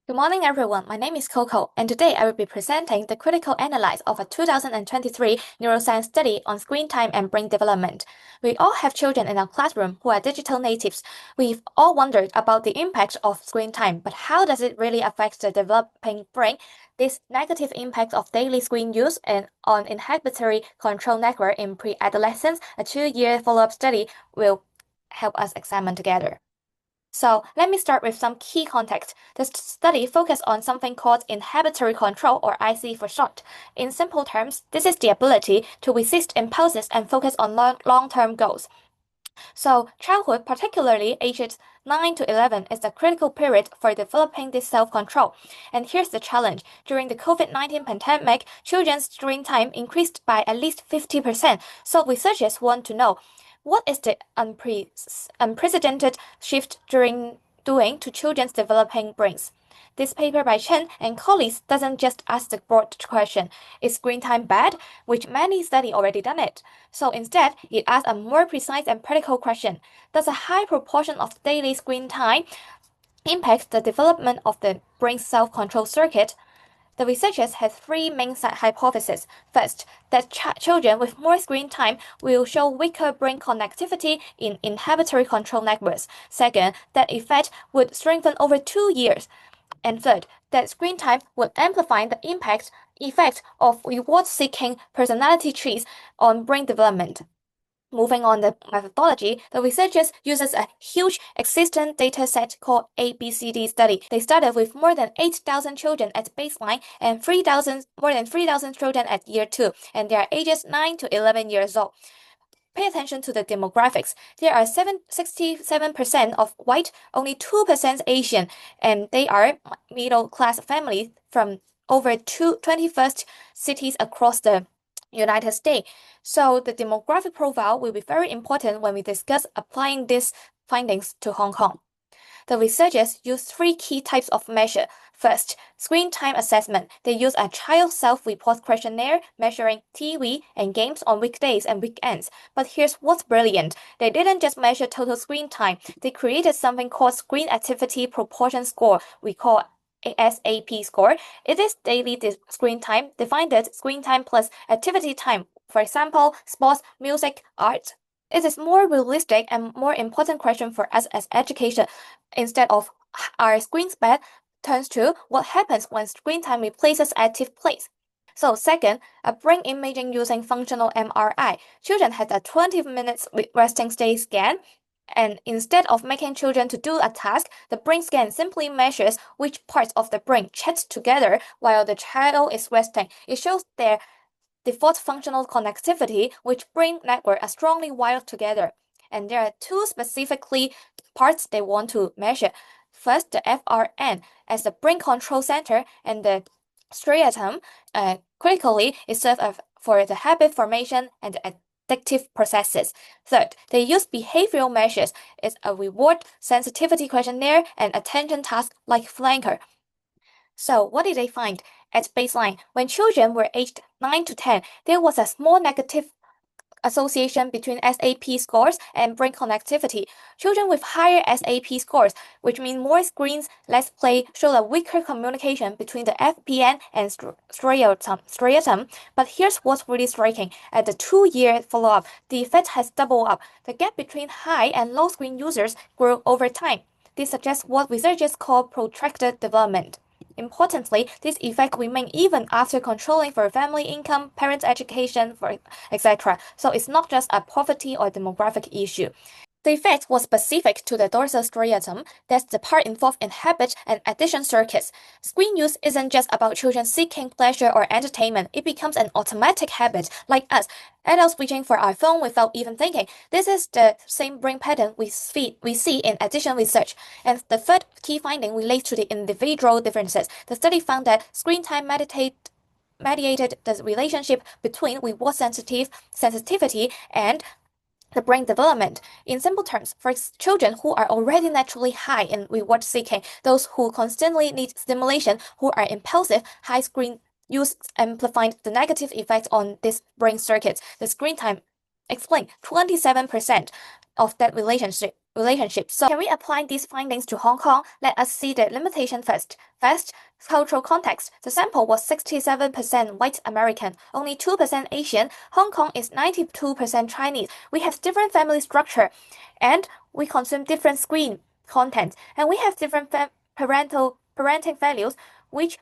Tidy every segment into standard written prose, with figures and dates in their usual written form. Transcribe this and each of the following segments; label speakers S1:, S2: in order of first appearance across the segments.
S1: Good morning, everyone. My name is Coco, and today I will be presenting the critical analysis of a 2023 neuroscience study on screen time and brain development. We all have children in our classroom who are digital natives. We've all wondered about the impact of screen time, but how does it really affect the developing brain? This negative impact of daily screen use and on inhibitory control network in pre-adolescence, a 2-year follow-up study will help us examine together. So let me start with some key context. This study focused on something called inhibitory control, or IC for short. In simple terms, this is the ability to resist impulses and focus on long-term goals. So childhood, particularly ages 9 to 11, is the critical period for developing this self-control. And here's the challenge. During the COVID-19 pandemic, children's screen time increased by at least 50%. So researchers want to know, what is the unprecedented shift doing to children's developing brains? This paper by Chen and colleagues doesn't just ask the broad question, is screen time bad? Which many studies already done it. So instead, it asks a more precise and practical question. Does a high proportion of daily screen time impact the development of the brain's self-control circuit? The researchers have three main hypotheses. First, that children with more screen time will show weaker brain connectivity in inhibitory control networks. Second, that effect would strengthen over 2 years. And third, that screen time would amplify the effect of reward-seeking personality traits on brain development. Moving on the methodology, the researchers uses a huge existing data set called ABCD study. They started with more than 8,000 children at baseline and more than 3,000 children at year 2, and they are ages 9 to 11 years old. Pay attention to the demographics. There are 67% of white, only 2% Asian, and they are middle-class families from over 21st cities across the United States. So the demographic profile will be very important when we discuss applying these findings to Hong Kong. The researchers use three key types of measure. First, screen time assessment. They use a child self-report questionnaire measuring TV and games on weekdays and weekends. But here's what's brilliant. They didn't just measure total screen time. They created something called Screen Activity Proportion Score. We call SAP score. It is daily screen time, defined as screen time plus activity time. For example, sports, music, art. It is more realistic and more important question for us as education. Instead of are screens bad, turns to what happens when screen time replaces active plays. So second, a brain imaging using functional MRI. Children had a 20 minutes resting state scan. And instead of making children to do a task, the brain scan simply measures which parts of the brain chat together while the child is resting. It shows their default functional connectivity, which brain network are strongly wired together. And there are two specifically parts they want to measure. First, the FRN as the brain control center, and the striatum critically is served for the habit formation and the addictive processes. Third, they use behavioral measures. It's a reward sensitivity questionnaire and attention task like flanker. So what did they find? At baseline, when children were aged 9 to 10, there was a small negative association between SAP scores and brain connectivity. Children with higher SAP scores, which mean more screens, less play, showed a weaker communication between the FPN and striatum. But here's what's really striking. At the 2-year follow-up, the effect has doubled up. The gap between high and low screen users grew over time. This suggests what researchers call protracted development. Importantly, this effect remains even after controlling for family income, parents' education, etc. So it's not just a poverty or demographic issue. The effect was specific to the dorsal striatum, that's the part involved in habit and addiction circuits. Screen use isn't just about children seeking pleasure or entertainment, it becomes an automatic habit, like us, adults reaching for our phone without even thinking. This is the same brain pattern we see in addiction research. And the third key finding relates to the individual differences. The study found that screen time mediated the relationship between reward sensitivity and the brain development. In simple terms, for children who are already naturally high in reward seeking, those who constantly need stimulation, who are impulsive, high screen use amplified the negative effects on this brain circuits. The screen time explained 27% of that relationship. relationship. So can we apply these findings to Hong Kong? Let us see the limitation first. First, cultural context. The sample was 67% white American, only 2% Asian. Hong Kong is 92% Chinese. We have different family structure, and we consume different screen content, and we have different parenting values, which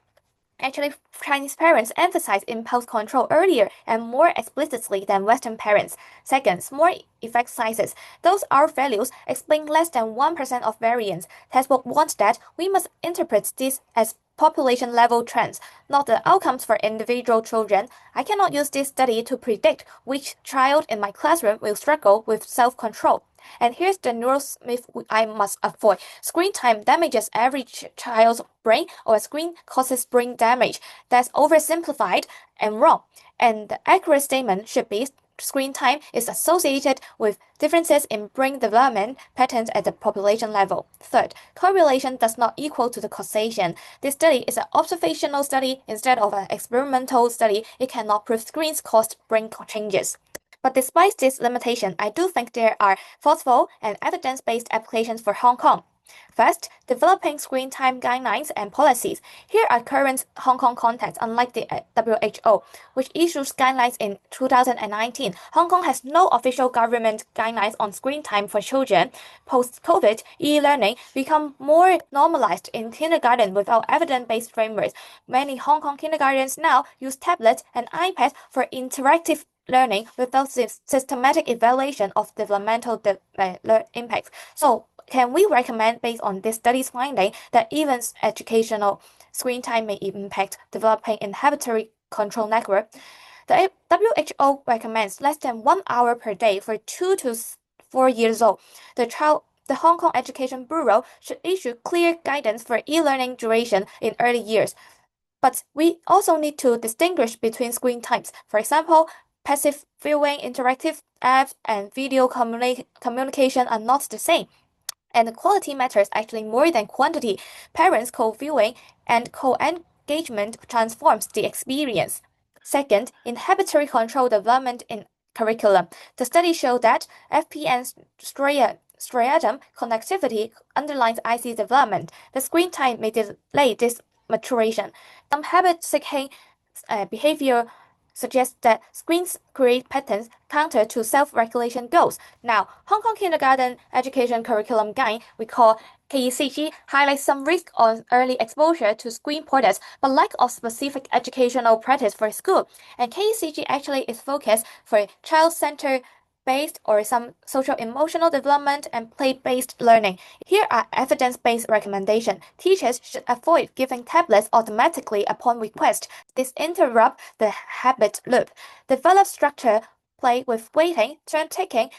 S1: actually, Chinese parents emphasize impulse control earlier and more explicitly than Western parents. Second, small effect sizes. Those R values explain less than 1% of variance. Textbook wants that we must interpret this as population level trends, not the outcomes for individual children. I cannot use this study to predict which child in my classroom will struggle with self-control. And here's the neuromyth I must avoid. Screen time damages every child's brain, or a screen causes brain damage. That's oversimplified and wrong. And the accurate statement should be screen time is associated with differences in brain development patterns at the population level. Third, correlation does not equal to the causation. This study is an observational study instead of an experimental study. It cannot prove screens caused brain changes. But despite this limitation, I do think there are thoughtful and evidence-based applications for Hong Kong. First, developing screen time guidelines and policies. Here are current Hong Kong contexts, unlike the WHO, which issues guidelines in 2019. Hong Kong has no official government guidelines on screen time for children. Post-COVID, e-learning become more normalized in kindergarten without evidence-based frameworks. Many Hong Kong kindergartens now use tablets and iPads for interactive learning without systematic evaluation of developmental impacts. So, can we recommend, based on this study's finding, that even educational screen time may impact developing inhibitory control network? The WHO recommends less than 1 hour per day for 2 to 4 years old. The Hong Kong Education Bureau should issue clear guidance for e-learning duration in early years. But we also need to distinguish between screen types. For example, passive viewing, interactive apps, and video communication are not the same. And the quality matters actually more than quantity. Parents co-viewing and co-engagement transforms the experience. Second, inhibitory control development in curriculum. The study showed that FP and striatum connectivity underlines IC development. The screen time may delay this maturation. Some habit-seeking behavior suggests that screens create patterns counter to self-regulation goals. Now, Hong Kong Kindergarten Education Curriculum Guide, we call KECG, highlights some risk on early exposure to screen products, but lack of specific educational practice for school. And KECG actually is focused for child-centered based or some social emotional development and play-based learning. Here are evidence-based recommendations. Teachers should avoid giving tablets automatically upon request. This interrupts the habit loop. Develop structure play with waiting, turn taking,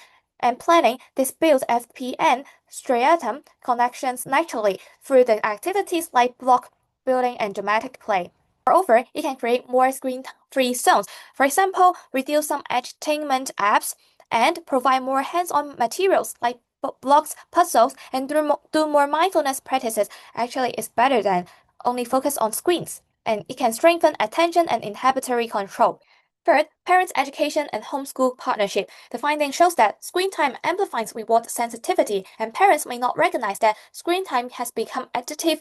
S1: and planning. This builds FP and striatum connections naturally through the activities like block building and dramatic play. Moreover, it can create more screen-free zones. For example, reduce some entertainment apps and provide more hands-on materials like blocks, puzzles, and do more mindfulness practices. Actually, it's better than only focus on screens, and it can strengthen attention and inhibitory control. Third, parents' education and homeschool partnership. The finding shows that screen time amplifies reward sensitivity, and parents may not recognize that screen time has become additive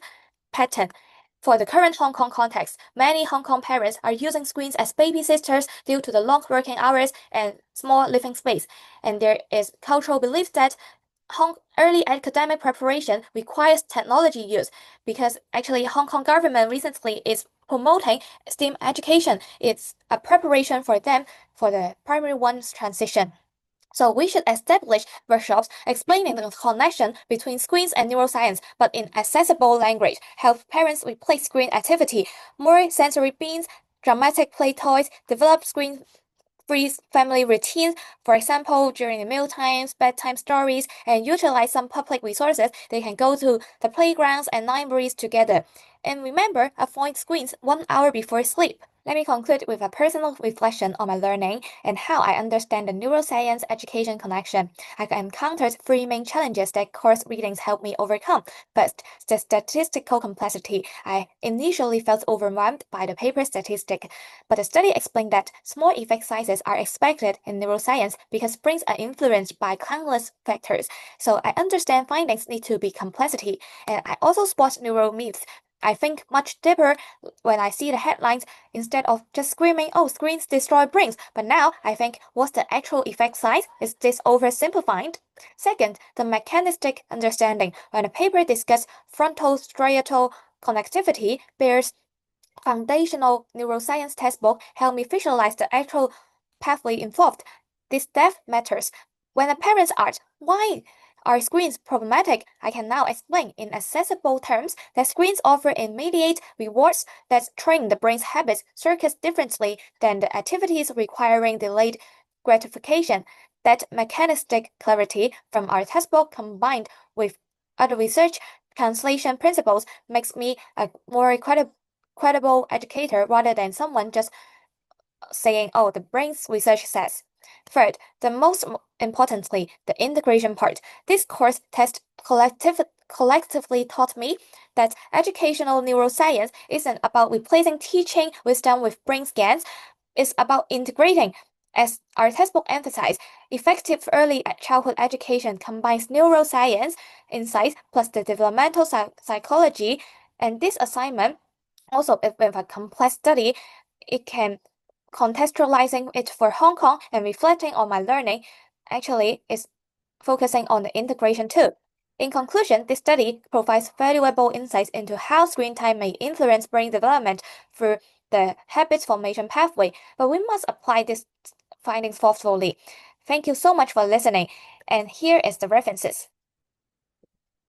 S1: pattern. For the current Hong Kong context, many Hong Kong parents are using screens as babysitters due to the long working hours and small living space. And there is cultural belief that early academic preparation requires technology use, because actually Hong Kong government recently is promoting STEAM education. It's a preparation for them for the primary one's transition. So we should establish workshops explaining the connection between screens and neuroscience, but in accessible language. Help parents replace screen activity, more sensory beans, dramatic play toys, develop screen-free family routines, for example, during the meal times, bedtime stories, and utilize some public resources. They can go to the playgrounds and libraries together. And remember, avoid screens 1 hour before sleep. Let me conclude with a personal reflection on my learning and how I understand the neuroscience education connection. I encountered three main challenges that course readings helped me overcome. First, the statistical complexity. I initially felt overwhelmed by the paper statistic, but the study explained that small effect sizes are expected in neuroscience because brains are influenced by countless factors. So I understand findings need to be complexity, and I also spot neural myths. I think much deeper when I see the headlines instead of just screaming, oh, screens destroy brains. But now I think, what's the actual effect size? Is this oversimplified? Second, the mechanistic understanding. When a paper discusses frontal striatal connectivity, bears foundational neuroscience textbook help me visualize the actual pathway involved. This depth matters. When the parents ask, why are screens problematic? I can now explain in accessible terms that screens offer immediate rewards that train the brain's habits circuits differently than the activities requiring delayed gratification. That mechanistic clarity from our textbook combined with other research translation principles makes me a more credible educator rather than someone just saying, oh, the brain's research says. Third, the most importantly, the integration part. This course test collectively taught me that educational neuroscience isn't about replacing teaching wisdom with brain scans. It's about integrating. As our textbook emphasized, effective early childhood education combines neuroscience insights plus the developmental psychology. And this assignment, also with a complex study, it can contextualizing it for Hong Kong and reflecting on my learning actually is focusing on the integration too. In conclusion, this study provides valuable insights into how screen time may influence brain development through the habit formation pathway, but we must apply these findings thoughtfully. Thank you so much for listening, and here is the references.